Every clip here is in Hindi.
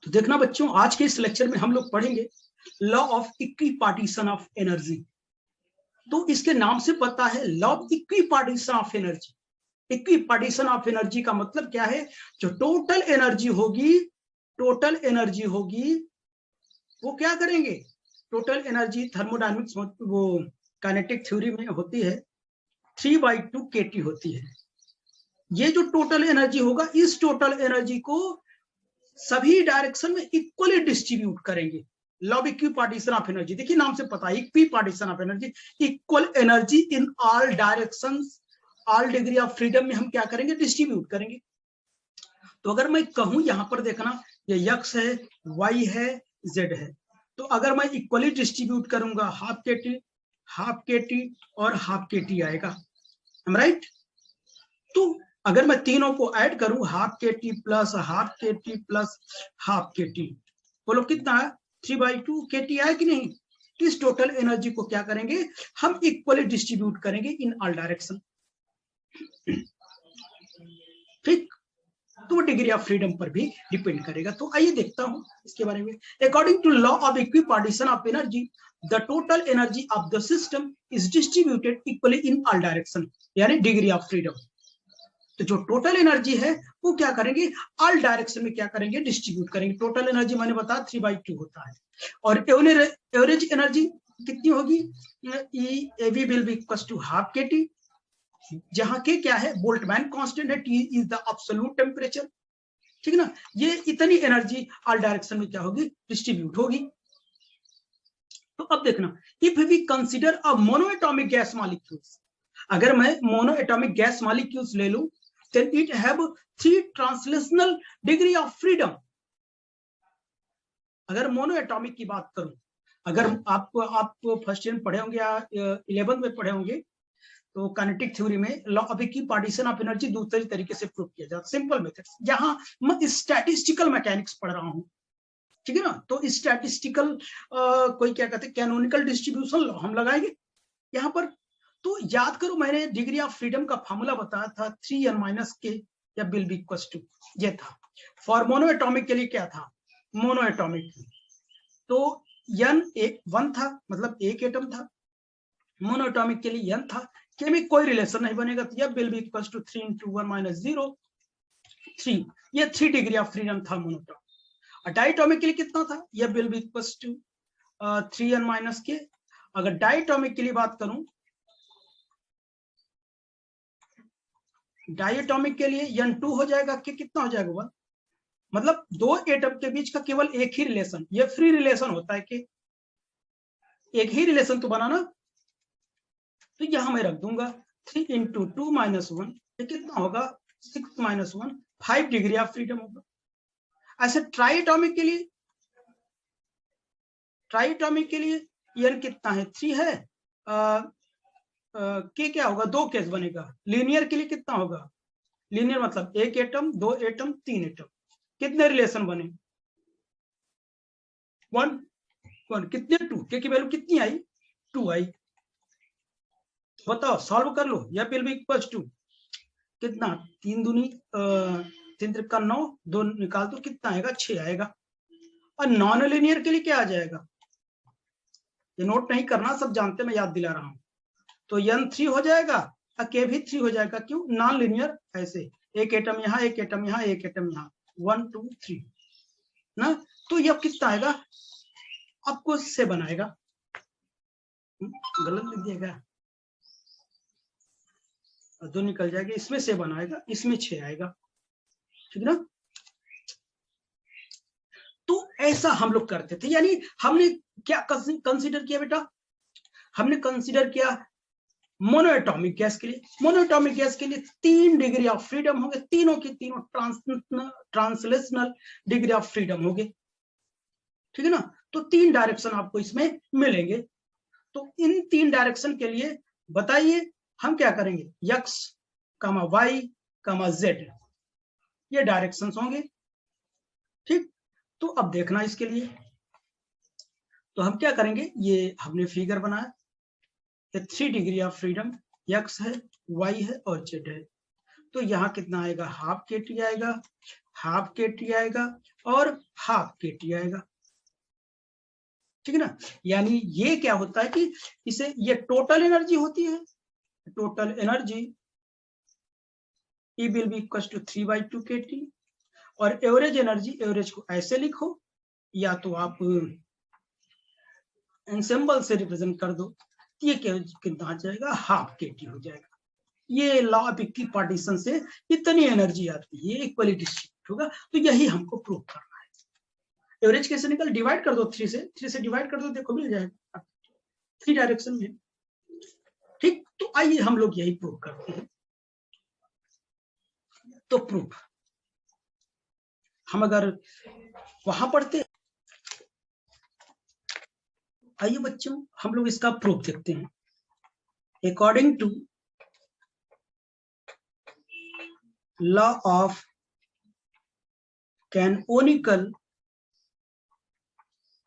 तो देखना बच्चों, आज के इस लेक्चर में हम लोग पढ़ेंगे law of equipartition of energy. तो इसके नाम से पता है law of equipartition of energy. Equipartition of energy का मतलब क्या है? जो टोटल एनर्जी होगी वो क्या करेंगे? टोटल एनर्जी थर्मोडायनेमिक्स वो काइनेटिक थ्योरी में होती है 3/2 kT होती है। ये जो टोटल एनर्जी होगा, इस टोटल एनर्जी को सभी डायरेक्शन में इक्वली डिस्ट्रीब्यूट करेंगे। Law of equipartition of energy, देखिए नाम से पता है equipartition of energy, equal energy in all directions, all degree of freedom में हम क्या करेंगे? डिस्ट्रीब्यूट करेंगे। तो अगर मैं कहूं, यहां पर देखना, ये x है, y है, z है, तो अगर मैं इक्वली डिस्ट्रीब्यूट करूंगा हाफ के टी और हाफ के टी आएगा, राइट? तो अगर मैं तीनों को ऐड करूं, half k T plus half k T plus half k T, बोलो कितना है? 3/2 kT है कि नहीं? इस टोटल एनर्जी को क्या करेंगे? हम इक्वली डिस्ट्रीब्यूट करेंगे इन ऑल डायरेक्शन। ठीक, तो डिग्री ऑफ फ्रीडम पर भी डिपेंड करेगा। तो आइए देखता हूं इसके बारे में। According to law of equipartition of energy, the total energy of the system is distributed equally in all direction, यानी डिग्री ऑफ फ्रीडम। तो जो टोटल एनर्जी है वो क्या करेंगे? ऑल डायरेक्शन में क्या करेंगे? डिस्ट्रीब्यूट करेंगे। टोटल एनर्जी मैंने बताया 3/2 होता है। और एवरेज एनर्जी कितनी होगी? AV will be equal to half k T, जहां के क्या है? बोल्ट्जमैन कांस्टेंट है, T is the absolute temperature. ठीक है ना? ये इतनी एनर्जी ऑल डायरेक्शन में क्या होगी? डिस्ट्रीब्यूट होगी। तो अब देखना, if we consider a monoatomic gas molecules, अगर मैं मोनोएटॉमिक गैस मॉलिक्यूल्स ले लूं, then it have 3 translational degree of freedom। अगर मोनोएटॉमिक की बात करूं, अगर आप फर्स्ट ईयर पढ़े होंगे या 11th में पढ़े होंगे, तो काइनेटिक थ्योरी में law of equipartition of energy दूसरे तरीके से प्रूव किया जाता है, सिंपल मेथड्स। जहां मैं स्टैटिस्टिकल मैकेनिक्स पढ़ रहा हूं, ठीक है ना, तो स्टैटिस्टिकल कोई क्या कहते हैं, कैनोनिकल डिस्ट्रीब्यूशन लॉ हम लगाएंगे यहां पर। तो याद करो, मैंने डिग्री ऑफ फ्रीडम का फॉर्मूला बताया था 3n - k या विल बी इक्वल टू, ये था। फॉर मोनोएटॉमिक के लिए क्या था? मोनोएटॉमिक तो n 1 था, मतलब एक एटम था। मोनोएटॉमिक के लिए n था, के में कोई रिलेशन नहीं बनेगा, तो यह विल बी इक्वल टू 3 × 1 - 0 3। ये 3 डिग्री ऑफ फ्रीडम था मोनोएटॉमिक। डायटोमिक के लिए कितना था? यह will be equal to 3n - k। अगर डायटोमिक के लिए बात करूं, डायटोमिक के लिए n2 हो जाएगा, के कितना हो जाएगा? 1। मतलब दो एटम के बीच का केवल एक ही रिलेशन, ये फ्री रिलेशन होता है कि एक ही रिलेशन तो बना ना, तो यहां मैं रख दूंगा 3 × 2 - 1, ये कितना होगा? 6 - 1, 5 डिग्री ऑफ फ्रीडम होगा। ऐसे ट्राइएटॉमिक के लिए n कितना है? 3 है। के क्या होगा? 2 केस बनेगा। लीनियर के लिए कितना होगा? लीनियर मतलब एक एटम, 2 एटम, 3 एटम, कितने रिलेशन बने? 1 कितने? 2। के की वैल्यू कितनी आई? 2 आई। बताओ, सॉल्व कर लो। यह विल बी इक्वल टू कितना? 3 दूनी 3 त्रिका 9, 2 निकाल दो, कितना आएगा? 6 आएगा। और नॉन लीनियर के लिए क्या आ जाएगा? ये नोट नहीं करना, सब जानते, मैं याद दिला रहा हूं। तो n 3 हो जाएगा और k भी 3 हो जाएगा। क्यों? नॉन लीनियर ऐसे, एक एटम यहाँ, एक एटम यहाँ, एक एटम यहाँ, 1 2 3 ना। तो यह कितना आएगा? आपको से बनाएगा, गलत लिख दिएगा, 2 निकल जाएगा, इसमें से बनाएगा, इसमें 6 आएगा, ठीक ना। तो ऐसा हम लोग करते थे। यानी हमने क्या कंसीडर किया बेटा? हमने कंसीडर किया मोनोएटॉमिक गैस के लिए। मोनोएटॉमिक गैस के लिए 3 डिग्री ऑफ फ्रीडम होंगे, तीनों की तीनों ट्रांसलेशनल डिग्री ऑफ फ्रीडम होंगे, ठीक है ना। तो 3 डायरेक्शन आपको इसमें मिलेंगे। तो इन 3 डायरेक्शन के लिए बताइए हम क्या करेंगे? x, y, z, ये डायरेक्शन होंगे, ठीक। तो अब देखना इसके लिए, तो हम क्या करेंगे? ये हमने फिगर बनाया, 3 डिग्री ऑफ फ्रीडम, x है, y है और z है। तो यहाँ कितना आएगा, हाफ के टी आएगा, हाफ के टी आएगा और हाफ के टी आएगा, ठीक है ना। यानी ये क्या होता है कि इसे, ये टोटल एनर्जी होती है, total energy E will be equals to 3/2 kT, और एवरेज एनर्जी, एवरेज को ऐसे लिखो, या तो आप एंसेंबल से रिप्रेजेंट कर दो, ये कितना आ जाएगा, हाफ केटी हो जाएगा। ये लॉ ऑफ इक्विपार्टीशन से इतनी एनर्जी आती है, इक्वली डिस्ट्रीब्यूट होगा, तो यही हमको प्रूव करना है। एवरेज कैसे निकल, डिवाइड कर दो 3 से डिवाइड कर दो, देखो मिल जाएगा 3 डायरेक्शन में, ठीक। तो आइए हम लोग यही प्रूव करते हैं। तो प्रूफ हम अगर वहां पढ़ते, आइए बच्चों हम लोग इसका प्रूफ देखते हैं। According to law of canonical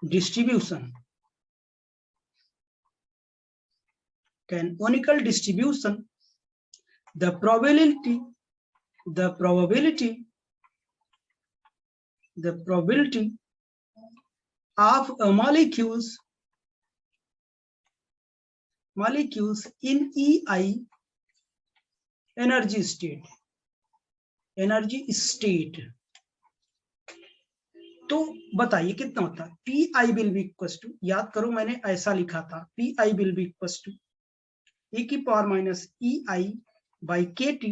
distribution, canonical distribution, the probability of molecules in EI energy state, तो बताइए कितना होता है, PI will be equals to, याद करो मैंने ऐसा लिखा था, PI will be equals to e की power minus EI by KT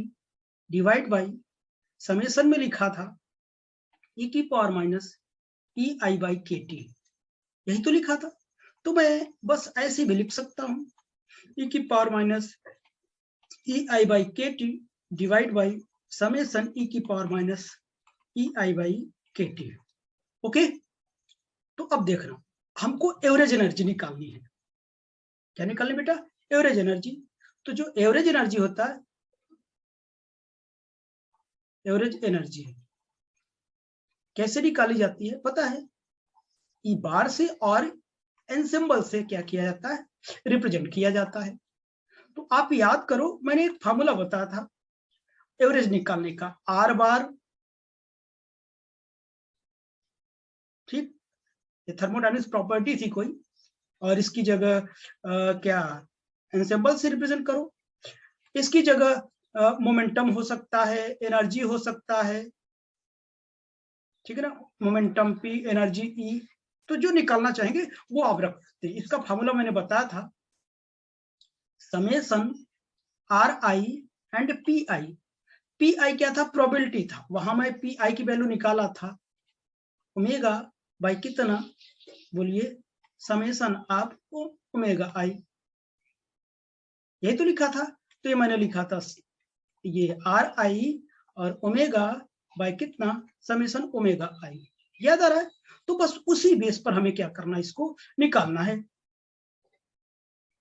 divide by, summation में लिखा था e की power minus EI by KT, यही तो लिखा था। तो मैं बस ऐसे भी लिख सकता हूं, e की power minus EI by KT divide by summation e की power minus EI by KT। Okay, तो अब देखना, हमको एवरेज एनर्जी निकालनी है। क्या निकालनी बेटा, एवरेज एनर्जी। तो जो एवरेज एनर्जी होता है, एवरेज एनर्जी कैसे निकाली जाती है पता है, ई बार से और एनसेंबल से क्या किया जाता है, रिप्रेजेंट किया जाता है। तो आप याद करो, मैंने एक फार्मूला बताया था एवरेज निकालने का, आर बार, ठीक, ये थर्मोडायनामिक्स प्रॉपर्टी थी कोई, और इसकी जगह क्या एनसेंबल से रिप्रेजेंट करो, इसकी जगह मोमेंटम हो सकता है, एनर्जी हो सकता है, ठीक है ना, मोमेंटम P, एनर्जी E, तो जो निकालना चाहेंगे वो आप रख सकते हैं। इसका फार्मूला मैंने बताया था, summation RI and PI। PI क्या था, प्रोबेबिलिटी था, वहां मैं PI की वैल्यू निकाला था, ओमेगा बाई कितना, बोलिए, समेशन ऑफ ओमेगा I, यही तो लिखा था। तो ये मैंने लिखा था, ये RI और ओमेगा बाय कितना, समेशन ओमेगा I, याद आ रहा है। तो बस उसी बेस पर हमें क्या करना है, इसको निकालना है,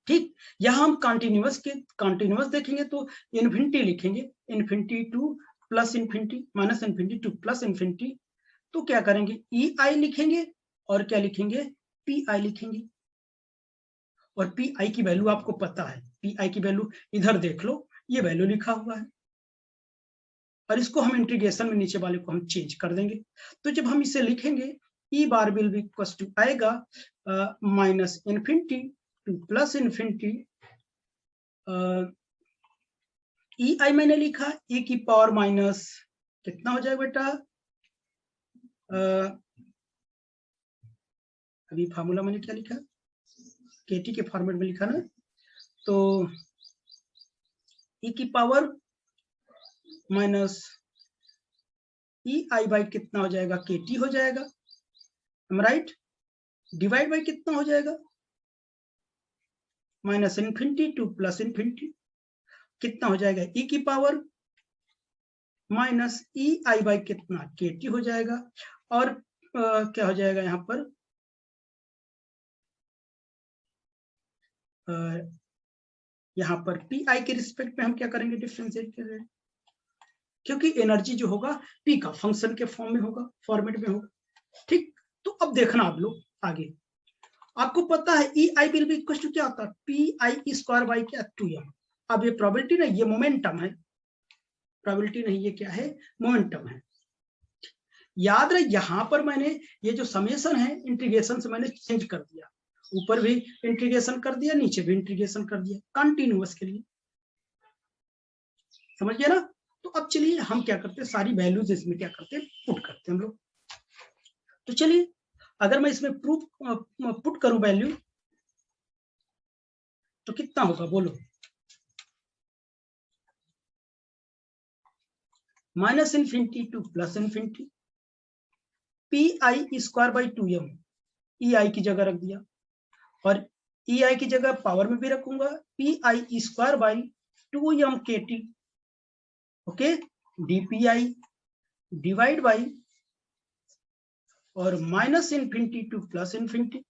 ठीक। यहां हम कंटिन्यूअस देखेंगे तो इन्फिनिटी लिखेंगे, infinity to plus infinity minus infinity to plus infinity, तो क्या करेंगे, EI लिखेंगे और क्या लिखेंगे, PI लिखेंगे। और PI की वैल्यू आपको पता है, PI की वैल्यू इधर देख लो, ये वैल्यू लिखा हुआ है, और इसको हम इंटीग्रेशन में नीचे वाले को हम चेंज कर देंगे। तो जब हम इसे लिखेंगे, E bar will be equal to आएगा minus infinity to plus infinity, EI मैंने लिखा e की पावर माइनस कितना हो जाएगा बेटा, अभी फार्मूला मैंने क्या लिखा, KT के फॉर्मेट में लिखा ना, तो e की पावर माइनस EI बाई कितना हो जाएगा, KT हो जाएगा, राइट, डिवाइड बाई कितना हो जाएगा, minus infinity to plus infinity, कितना हो जाएगा, e की पावर माइनस EI बाई कितना, KT हो जाएगा, और क्या हो जाएगा यहाँ पर, यहाँ पर PI के रिस्पेक्ट में हम क्या करेंगे, डिफरेंशिएट करेंगे, क्योंकि एनर्जी जो होगा P का फंक्शन के फॉर्म में होगा, फॉर्मेट में होगा, ठीक। तो अब देखना आप लोग आगे, आपको पता है EI will be equal to क्या होता है, PI स्क्वायर बाई क्या, 2m। अब ये प्रोबेबिलिटी ना, ये मोमेंटम है, प्रोबेबिलिटी नहीं, ये क्या है, मोमेंटम है। याद रहे यहां पर मैंने ये जो समेशन है इंटीग्रेशन से मैंने चेंज कर दिया, ऊपर भी इंटीग्रेशन कर दिया, नीचे भी इंटीग्रेशन कर दिया कंटिन्यूअस के लिए, समझ गया ना। तो अब चलिए हम क्या करते हैं, सारी वैल्यूज इसमें क्या करते हैं, पुट करते हैं हम लोग। तो चलिए अगर मैं इसमें प्रूफ पुट करूं वैल्यू तो कितना होगा बोलो, minus infinity to plus infinity, P I square by 2m, ई आई की जगह रख दिया, और ई आई की जगह पावर में भी रखूंगा, P I square by 2m k T, okay, DPI divide by, और minus infinity to plus infinity,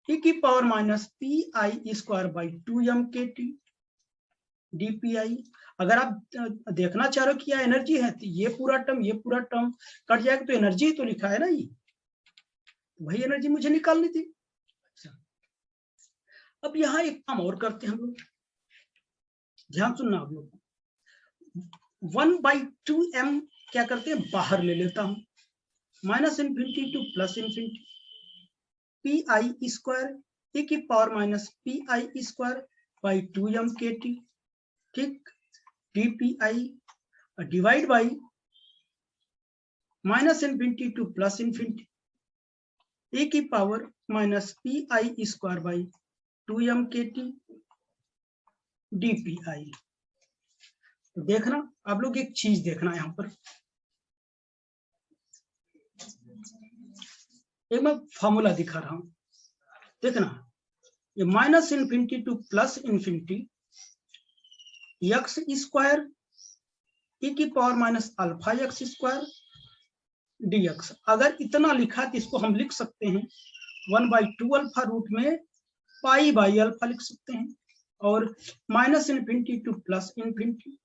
e की power minus P I square by 2m k T DPI. अगर आप देखना चाह रहे हो कि यह एनर्जी है तो ये पूरा टर्म कट जाएगा, तो एनर्जी तो लिखा है ना, ये वही एनर्जी मुझे निकालनी थी। अच्छा, अब यहाँ एक काम और करते हैं हम लोग, ध्यान सुनना आप लोग, 1/2m क्या करते हैं, बाहर ले लेता हूं, minus infinity to plus infinity, P I square e की power minus P I square by 2m k T, ठीक, DPI divide by minus infinity to plus infinity, A की power minus P I square by 2m k T DPI. तो देखना आप लोग एक चीज देखना यहां पर, एक मैं फॉर्मूला दिखा रहा हूं, देखना, ये minus infinity to plus infinity x square e की power minus alpha x square dx। अगर इतना लिखा तो इसको हम लिख सकते हैं 1/2 अल्फा रूट में पाई बाई अल्फा लिख सकते हैं, और minus infinity to plus infinity,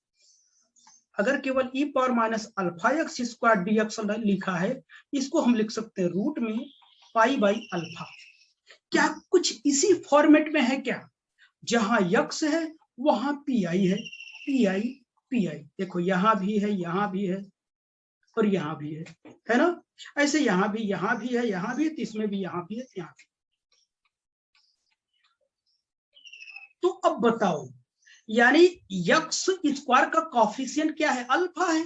अगर केवल e power minus alpha x square dx लिखा है, इसको हम लिख सकते हैं रूट में पाई बाई अल्फा। क्या कुछ इसी फॉर्मेट में है क्या, जहां यक्स है वहां पी आई है, पी आई, देखो यहां भी है, यहां भी है, और यहां भी है ना, ऐसे यहां भी है, यहां भी है, तो इसमें भी यहां भी है, यहां भी। तो अब बताओ, यानी यक्स स्क्वायर का कॉफिशिएंट क्या है, अल्फा है,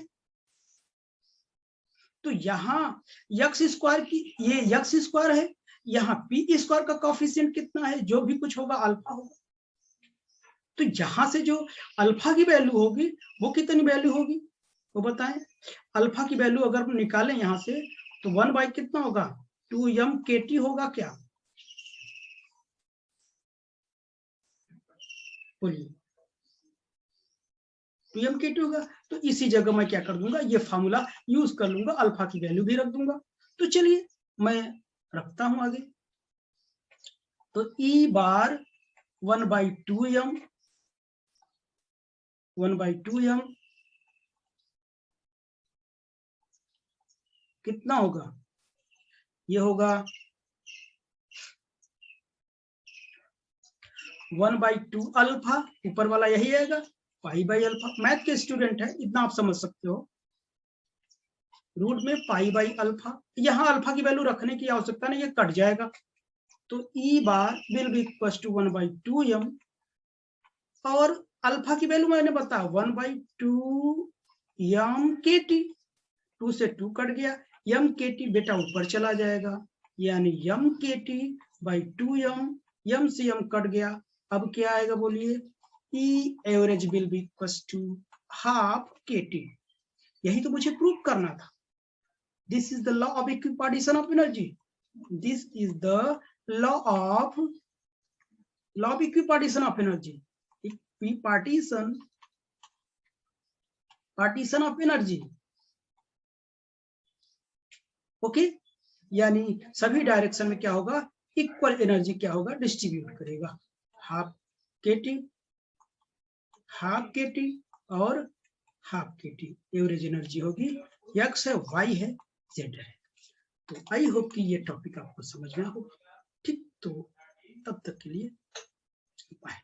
तो यहां यक्स स्क्वायर की, ये यक्स स्क्वायर है, यहाँ पी स्क्वायर का कॉफिशिएंट कितना है, जो भी कुछ होगा अल्फा होगा। तो यहां से जो अल्फा की वैल्यू होगी वो कितनी वैल्यू होगी, वो बताएं। अल्फा की वैल्यू अगर हम निकालें यहां से तो 1 बाई कितना होगा, 2m के टी होगा क्या, बोलिए, 2m के टी होगा। तो इसी जगह मैं क्या कर दूंगा, ये फॉर्मूला यूज कर लूंगा, अल्फा की वैल्यू भी रख दूंगा। तो चलिए मैं रखता हूं आगे, तो ई बार 1/2m कितना होगा, ये होगा 1/2 अल्फा, ऊपर वाला यही आएगा, पाई बाई अल्फा। मैथ के स्टूडेंट है, इतना आप समझ सकते हो, रूट में पाई बाई अल्फा। यहाँ अल्फा की वैल्यू रखने की आवश्यकता नहीं, ये कट जाएगा, तो E bar will be equal to 1/2m, और अल्फा की वैल्यू मैंने बताया 1/2m के टी, 2 से 2 कट गया, m के टी बेटा ऊपर चला जाएगा, यानी m k T by 2m, m से m कट गया, अब क्या आएगा बोलिए, E average will be equal to half k T. यही तो मुझे प्रूव करना था। This is the law of equipartition of energy, this is the law of equipartition of energy, partition of energy, okay, यानी सभी डायरेक्शन में क्या होगा, इक्वल एनर्जी क्या होगा, डिस्ट्रीब्यूट करेगा, हाफ के टी और half k T, average energy होगी, एक्स है, वाई है, जेड है। तो आई होप कि ये टॉपिक आपको समझ में होगा, ठीक, तो तब तक के लिए बाय।